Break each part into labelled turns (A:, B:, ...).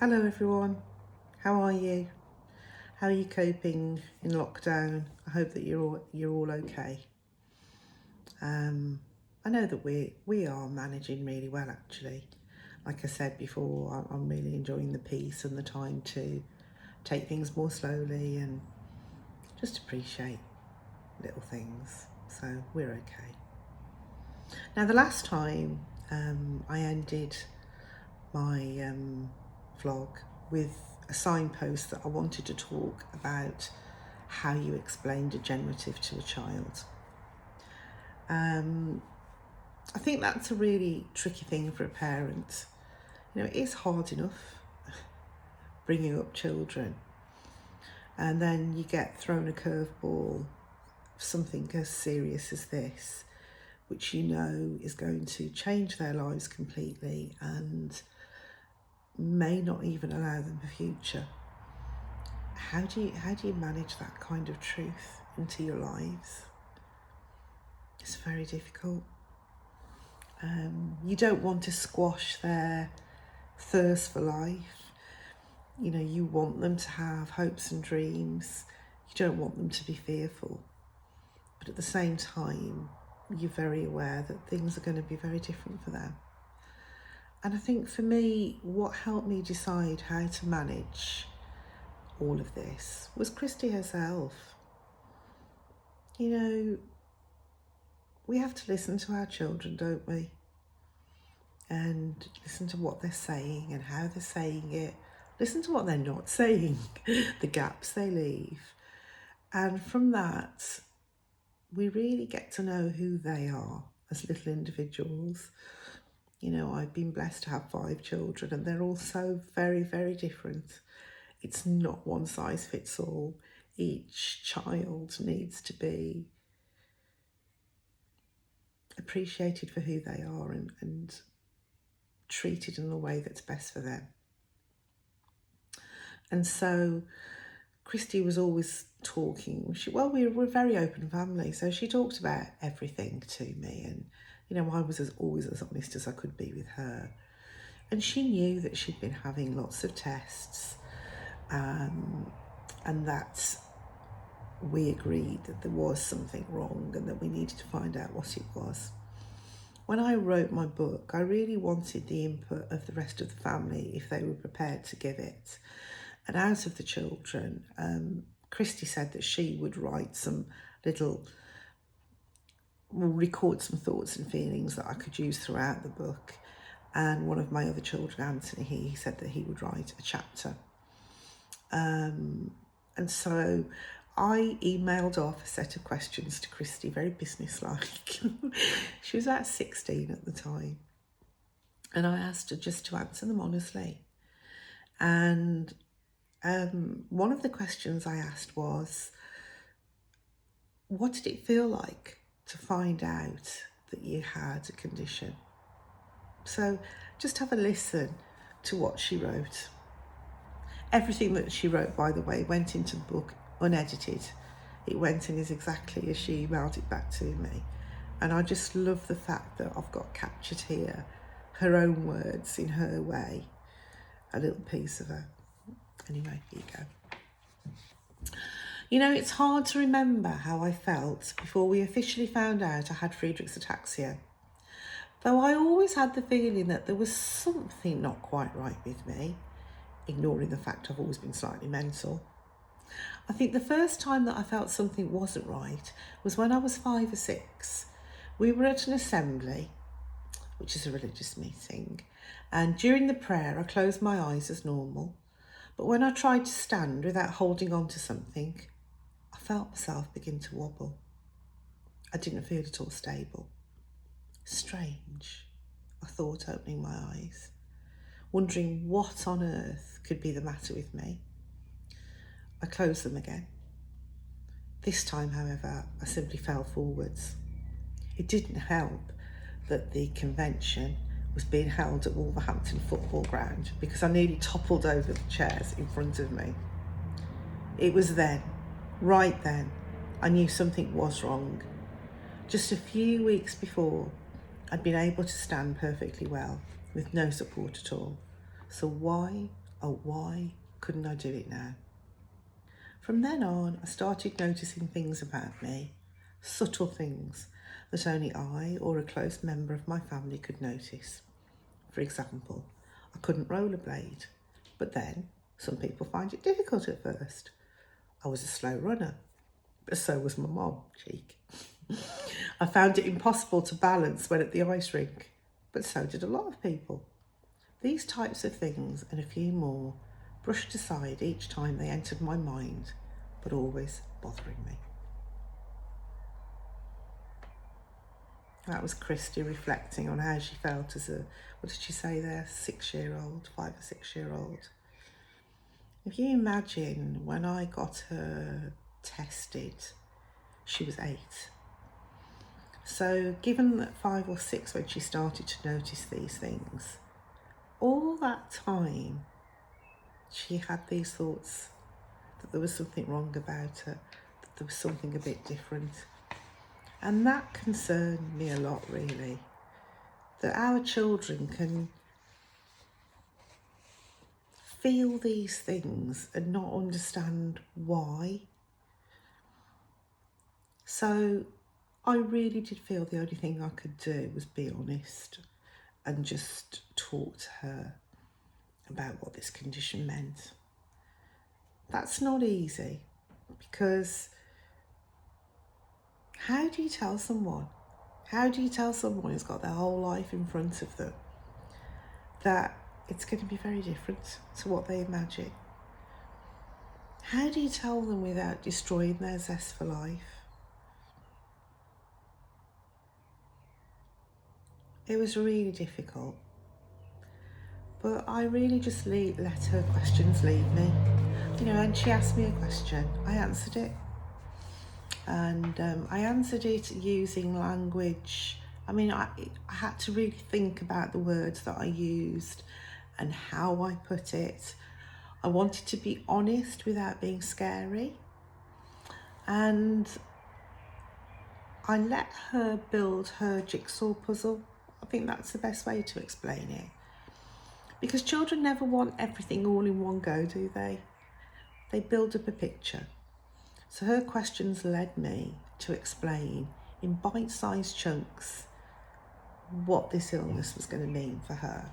A: Hello everyone, how are you? How are you coping in lockdown? I hope that you're all okay. I know that we are managing really well actually. Like I said before, I'm really enjoying the peace and the time to take things more slowly and just appreciate little things. So we're okay. Now the last time I ended my vlog with a signpost that I wanted to talk about how you explain degenerative to a child. I think that's a really tricky thing for a parent. You know, it is hard enough bringing up children, and then you get thrown a curveball, something as serious as this, which you know is going to change their lives completely and may not even allow them a future. How do you manage that kind of truth into your lives? It's very difficult. You don't want to squash their thirst for life. You know, you want them to have hopes and dreams. You don't want them to be fearful. But at the same time, you're very aware that things are going to be very different for them. And I think for me, what helped me decide how to manage all of this was Krystie herself. You know, we have to listen to our children, don't we? And listen to what they're saying and how they're saying it. Listen to what they're not saying, the gaps they leave. And from that, we really get to know who they are as little individuals. You know, I've been blessed to have 5 children and they're all so very, very different. It's not one size fits all. Each child needs to be appreciated for who they are and treated in the way that's best for them. And so Krystie was always talking. We're a very open family, so she talked about everything to me, and you know, I was always as honest as I could be with her. And she knew that she'd been having lots of tests, and that we agreed that there was something wrong and that we needed to find out what it was. When I wrote my book, I really wanted the input of the rest of the family if they were prepared to give it. And out of the children, Krystie said that she would write some record some thoughts and feelings that I could use throughout the book. And one of my other children, Anthony, he said that he would write a chapter. And so I emailed off a set of questions to Krystie, very businesslike. She was about 16 at the time. And I asked her just to answer them honestly. And one of the questions I asked was, what did it feel like to find out that you had a condition? So just have a listen to what she wrote. Everything that she wrote, by the way, went into the book unedited. It went in as exactly as she emailed it back to me. And I just love the fact that I've got captured here her own words in her way, a little piece of her. Anyway, here you go. You know, it's hard to remember how I felt before we officially found out I had Friedreich's ataxia. Though I always had the feeling that there was something not quite right with me, ignoring the fact I've always been slightly mental. I think the first time that I felt something wasn't right was when I was 5 or 6. We were at an assembly, which is a religious meeting, and during the prayer I closed my eyes as normal, but when I tried to stand without holding on to something, I felt myself begin to wobble. I didn't feel at all stable. Strange, I thought, opening my eyes, wondering what on earth could be the matter with me. I closed them again. This time, however, I simply fell forwards. It didn't help that the convention was being held at Wolverhampton football ground because I nearly toppled over the chairs in front of me. It was then, right then, I knew something was wrong. Just a few weeks before, I'd been able to stand perfectly well with no support at all. So why oh, why couldn't I do it now? From then on, I started noticing things about me, subtle things that only I or a close member of my family could notice. For example, I couldn't rollerblade, but then some people find it difficult at first. I was a slow runner, but so was my mom, cheek. I found it impossible to balance when at the ice rink, but so did a lot of people. These types of things and a few more brushed aside each time they entered my mind, but always bothering me. That was Krystie reflecting on how she felt as a, what did she say there, 6-year-old, 5 or 6-year-old. If you imagine when I got her tested, she was 8. So given that 5 or 6 when she started to notice these things, all that time she had these thoughts that there was something wrong about her, that there was something a bit different. And that concerned me a lot, really, that our children can feel these things and not understand why. So I really did feel the only thing I could do was be honest and just talk to her about what this condition meant. That's not easy, because how do you tell someone? How do you tell someone who's got their whole life in front of them that it's going to be very different to what they imagine? How do you tell them without destroying their zest for life? It was really difficult, but I really just let her questions lead me. And she asked me a question, I answered it. And I answered it using language. I had to really think about the words that I used and how I put it. I wanted to be honest without being scary. And I let her build her jigsaw puzzle. I think that's the best way to explain it. Because children never want everything all in one go, do they? They build up a picture. So her questions led me to explain in bite-sized chunks what this illness was going to mean for her.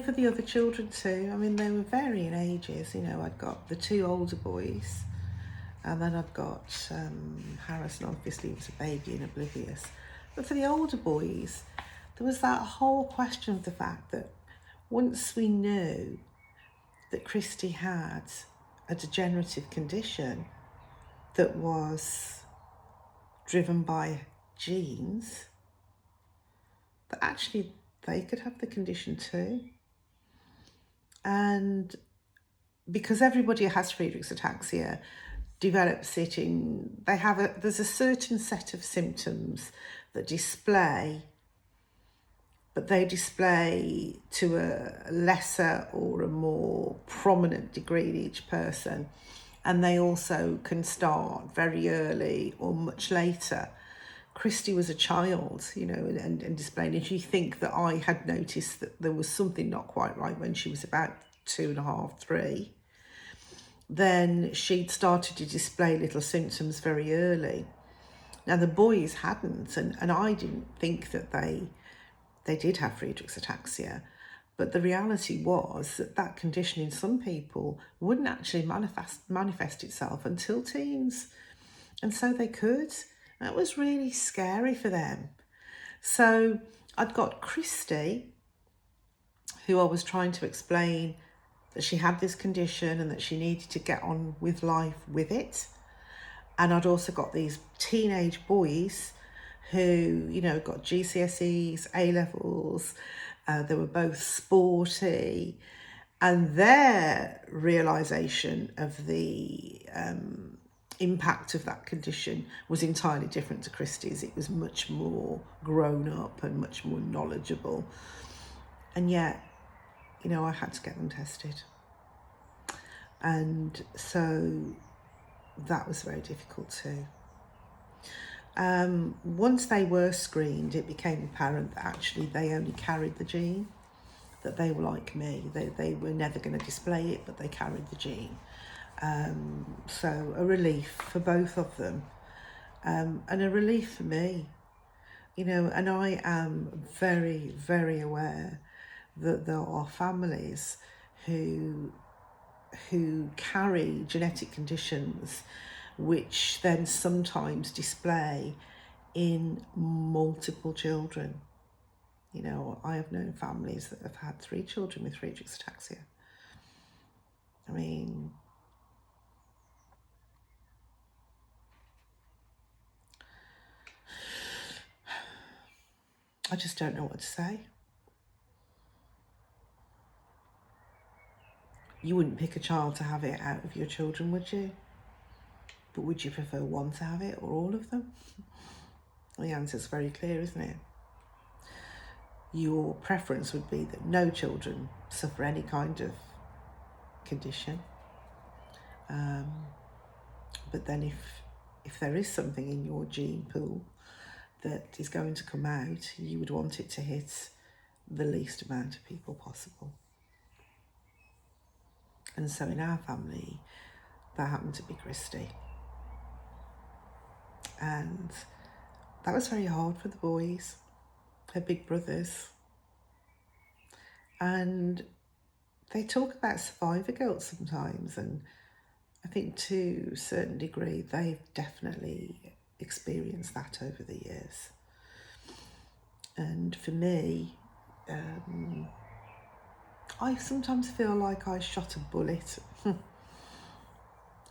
A: For the other children too, they were varying ages. I'd got the 2 older boys, and then I've got Harrison, obviously, was a baby and oblivious. But for the older boys, there was that whole question of the fact that once we knew that Krystie had a degenerative condition that was driven by genes, that actually they could have the condition too. And because everybody who has Friedreich's ataxia develops it there's a certain set of symptoms that display, but they display to a lesser or a more prominent degree in each person. And they also can start very early or much later. Krystie was a child, and displaying. If you think that I had noticed that there was something not quite right when she was about 2.5, 3, then she'd started to display little symptoms very early. Now the boys hadn't, and I didn't think that they did have Friedreich's ataxia, but the reality was that condition in some people wouldn't actually manifest itself until teens, and so they could. That was really scary for them. So I'd got Krystie, who I was trying to explain that she had this condition and that she needed to get on with life with it. And I'd also got these teenage boys who, got GCSEs, A-levels. They were both sporty. And their realisation of the impact of that condition was entirely different to Krystie's. It was much more grown up and much more knowledgeable. And yet, I had to get them tested. And so that was very difficult too. Once they were screened, it became apparent that actually they only carried the gene. that they were like me. They were never going to display it, but they carried the gene. So a relief for both of them, and a relief for me, you know. And I am very, very aware that there are families who carry genetic conditions which then sometimes display in multiple children. You know, I have known families that have had 3 children with Friedreich's ataxia. I mean, I just don't know what to say. You wouldn't pick a child to have it out of your children, would you? But would you prefer one to have it or all of them? The answer's very clear, isn't it? Your preference would be that no children suffer any kind of condition. But then if there is something in your gene pool that is going to come out, you would want it to hit the least amount of people possible. And so in our family, that happened to be Krystie. And that was very hard for the boys, her big brothers. And they talk about survivor guilt sometimes, and I think to a certain degree they've definitely experienced that over the years. And for me, I sometimes feel like I shot a bullet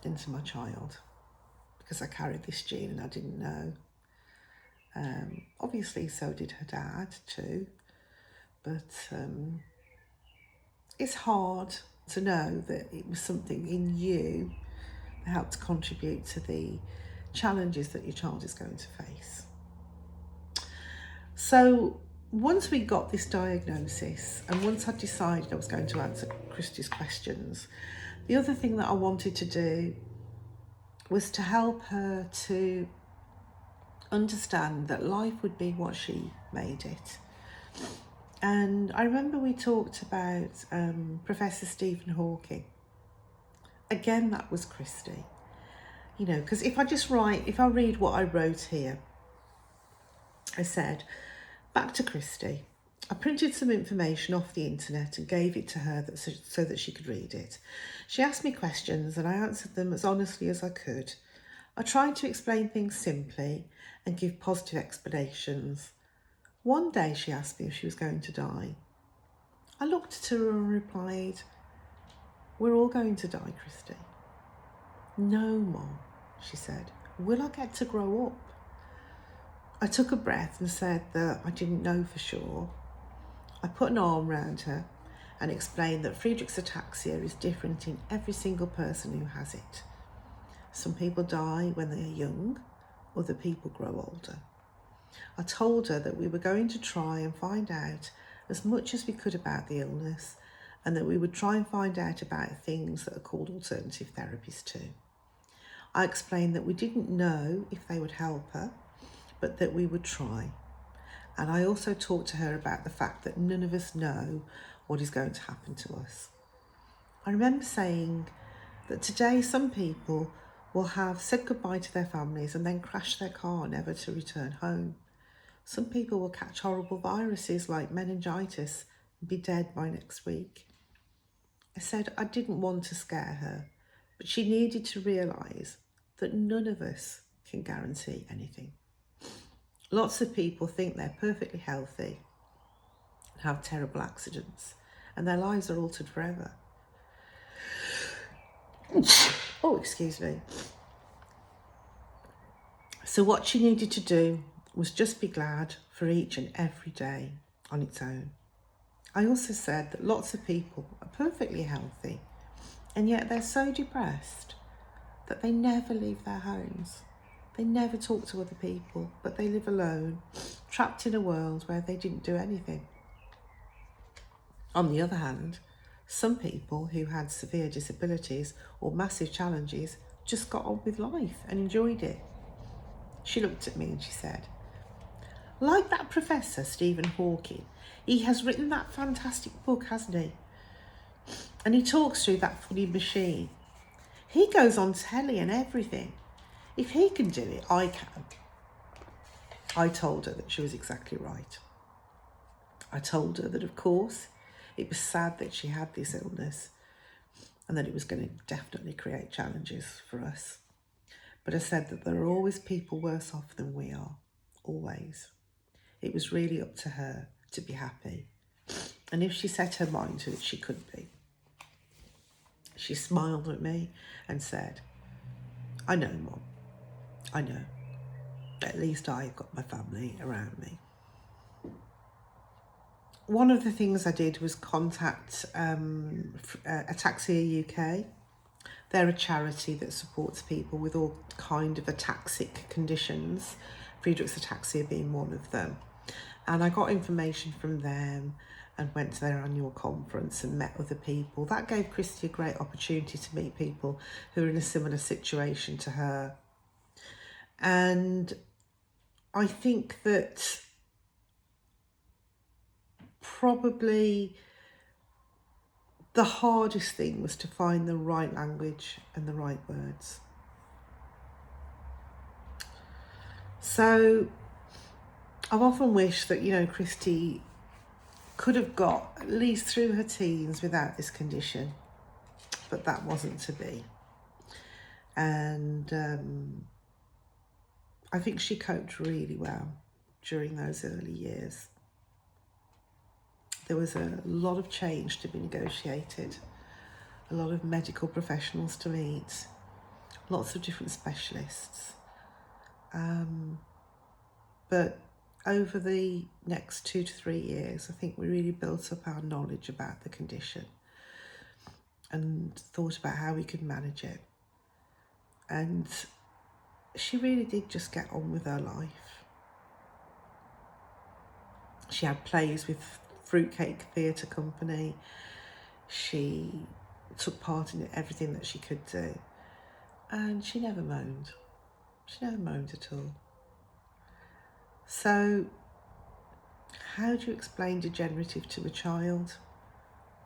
A: into my child because I carried this gene and I didn't know. Obviously so did her dad too, but it's hard to know that it was something in you that helped contribute to the challenges that your child is going to face. So once we got this diagnosis, and once I decided I was going to answer Krystie's questions, the other thing that I wanted to do was to help her to understand that life would be what she made it. And I remember we talked about Professor Stephen Hawking. Again, that was Krystie. You know, because if I read what I wrote here, I said, back to Krystie. I printed some information off the internet and gave it to her so that she could read it. She asked me questions and I answered them as honestly as I could. I tried to explain things simply and give positive explanations. One day she asked me if she was going to die. I looked at her and replied, "We're all going to die, Krystie." "No, Mom," she said. "Will I get to grow up?" I took a breath and said that I didn't know for sure. I put an arm around her and explained that Friedreich's ataxia is different in every single person who has it. Some people die when they are young, other people grow older. I told her that we were going to try and find out as much as we could about the illness, and that we would try and find out about things that are called alternative therapies too. I explained that we didn't know if they would help her, but that we would try. And I also talked to her about the fact that none of us know what is going to happen to us. I remember saying that today some people will have said goodbye to their families and then crash their car never to return home. Some people will catch horrible viruses like meningitis and be dead by next week. I said I didn't want to scare her, but she needed to realise that none of us can guarantee anything. Lots of people think they're perfectly healthy and have terrible accidents, and their lives are altered forever. Oh, excuse me. So what she needed to do was just be glad for each and every day on its own. I also said that lots of people are perfectly healthy, and yet they're so depressed that they never leave their homes. They never talk to other people, but they live alone, trapped in a world where they didn't do anything. On the other hand, some people who had severe disabilities or massive challenges just got on with life and enjoyed it. She looked at me and she said, Like that professor, Stephen Hawking, he has written that fantastic book, hasn't he? And he talks through that funny machine. He goes on telly and everything. If he can do it, I can. I told her that she was exactly right. I told her that, of course, it was sad that she had this illness and that it was going to definitely create challenges for us. But I said that there are always people worse off than we are, always. It was really up to her to be happy. And if she set her mind to it, she could be. She smiled at me and said, I know, Mum, I know. At least I've got my family around me. One of the things I did was contact Ataxia UK. They're a charity that supports people with all kind of ataxic conditions, Friedreich's ataxia being one of them. And I got information from them and went to their annual conference and met other people. That gave Krystie a great opportunity to meet people who are in a similar situation to her. And I think that probably the hardest thing was to find the right language and the right words. So I've often wished that, Krystie could have got at least through her teens without this condition, but that wasn't to be. And I think she coped really well during those early years. There was a lot of change to be negotiated, a lot of medical professionals to meet, lots of different specialists. But over the next 2 to 3 years, I think we really built up our knowledge about the condition and thought about how we could manage it. And she really did just get on with her life. She had plays with Fruitcake Theatre Company. She took part in everything that she could do. And she never moaned. She never moaned at all. So, how do you explain degenerative to a child?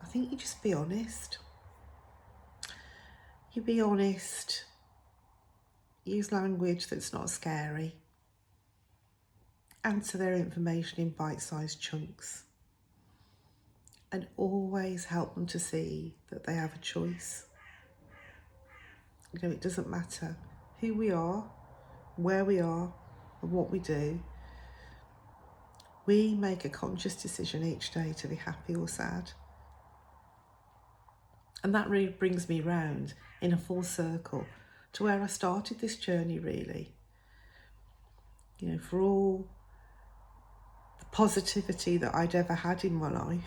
A: I think you just be honest. You be honest. Use language that's not scary. Answer their information in bite-sized chunks. And always help them to see that they have a choice. It doesn't matter who we are, where we are, and what we do. We make a conscious decision each day to be happy or sad. And that really brings me round in a full circle to where I started this journey, really. For all the positivity that I'd ever had in my life,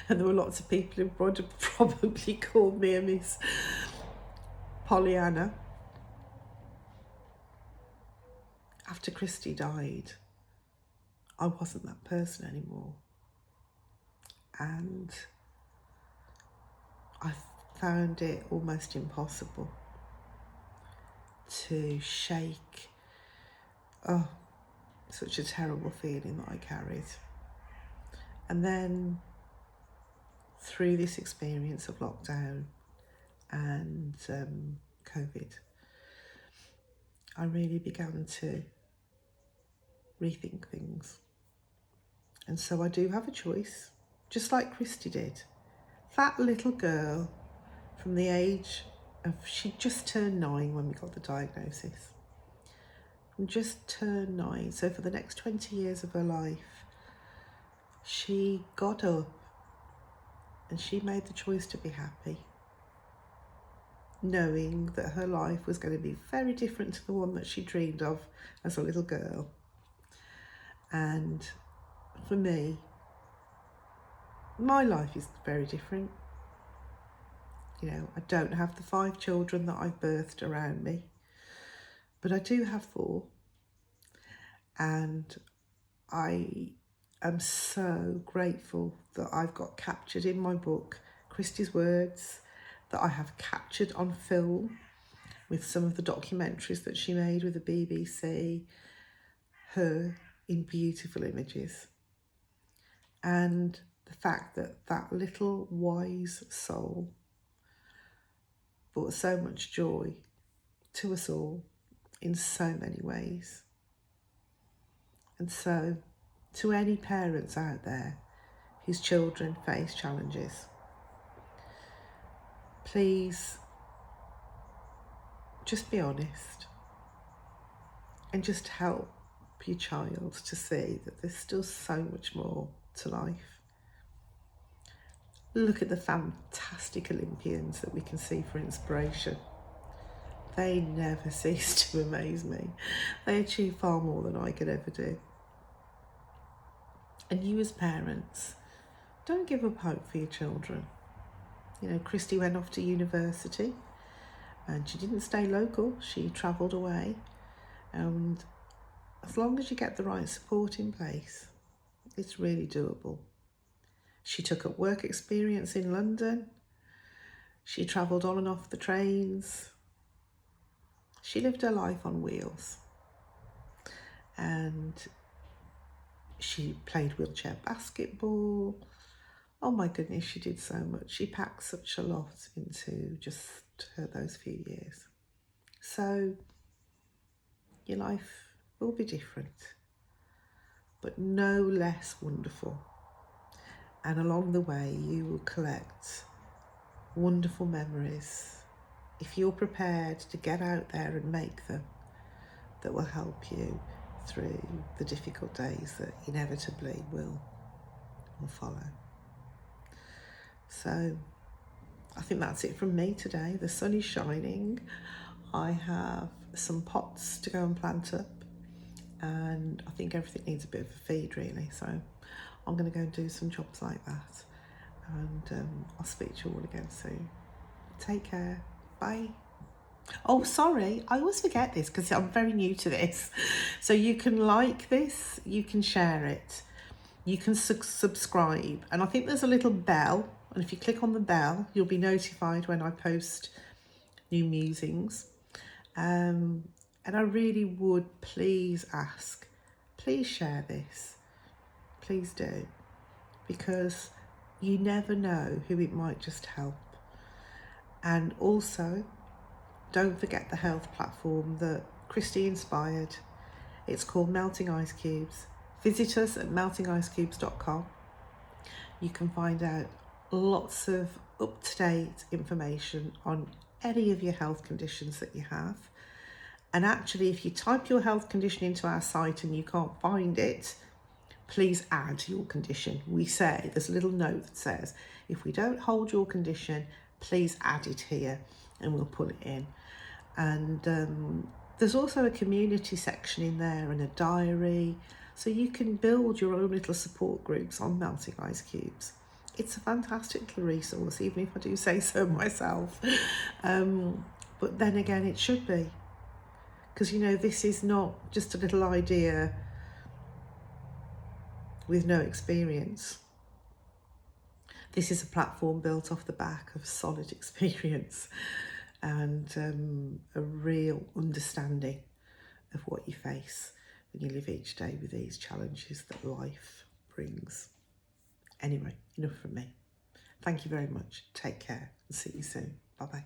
A: and there were lots of people who would have probably called me a Miss Pollyanna. After Krystie died, I wasn't that person anymore. And I found it almost impossible to shake such a terrible feeling that I carried. And then through this experience of lockdown and COVID, I really began to rethink things. And so I do have a choice, just like Krystie did. That little girl from the age of, she just turned 9 when we got the diagnosis. And just turned 9, so for the next 20 years of her life, she got up and she made the choice to be happy, knowing that her life was going to be very different to the one that she dreamed of as a little girl. And for me, my life is very different. I don't have the 5 children that I've birthed around me, but I do have 4. And I am so grateful that I've got captured in my book Krystie's words, that I have captured on film with some of the documentaries that she made with the BBC, her in beautiful images. And the fact that that little wise soul brought so much joy to us all in so many ways. And so, to any parents out there whose children face challenges, please just be honest and just help your child to see that there's still so much more to life. Look at the fantastic Olympians that we can see for inspiration. They never cease to amaze me. They achieve far more than I could ever do. And you as parents, don't give up hope for your children. You know, Krystie went off to university and she didn't stay local, she travelled away. And as long as you get the right support in place, it's really doable. She took up work experience in London. She travelled on and off the trains. She lived her life on wheels. And she played wheelchair basketball. Oh my goodness, she did so much. She packed such a lot into just those few years. So your life will be different, but no less wonderful. And along the way, you will collect wonderful memories if you're prepared to get out there and make them, that will help you through the difficult days that inevitably will follow. So I think that's it from me today. The sun is shining. I have some pots to go and plant up, and I think everything needs a bit of a feed really. So I'm going to go and do some jobs like that, and I'll speak to you all again soon. Take care. Bye. Oh, sorry, I always forget this because I'm very new to this. So you can like this, you can share it, you can subscribe, and I think there's a little bell, and if you click on the bell, you'll be notified when I post new musings. And I really would please ask, please share this, please do, because you never know who it might just help. And also, don't forget the health platform that Krystie inspired. It's called Melting Ice Cubes. Visit us at meltingicecubes.com. You can find out lots of up-to-date information on any of your health conditions that you have. And actually, if you type your health condition into our site and you can't find it, please add your condition. We say, there's a little note that says, if we don't hold your condition, please add it here and we'll put it in. And there's also a community section in there and a diary, so you can build your own little support groups on Melting Ice Cubes. It's a fantastic little resource, even if I do say so myself. But then again, it should be, because you know, this is not just a little idea with no experience. This is a platform built off the back of solid experience and a real understanding of what you face when you live each day with these challenges that life brings. Anyway, enough from me. Thank you very much. Take care and see you soon. Bye-bye.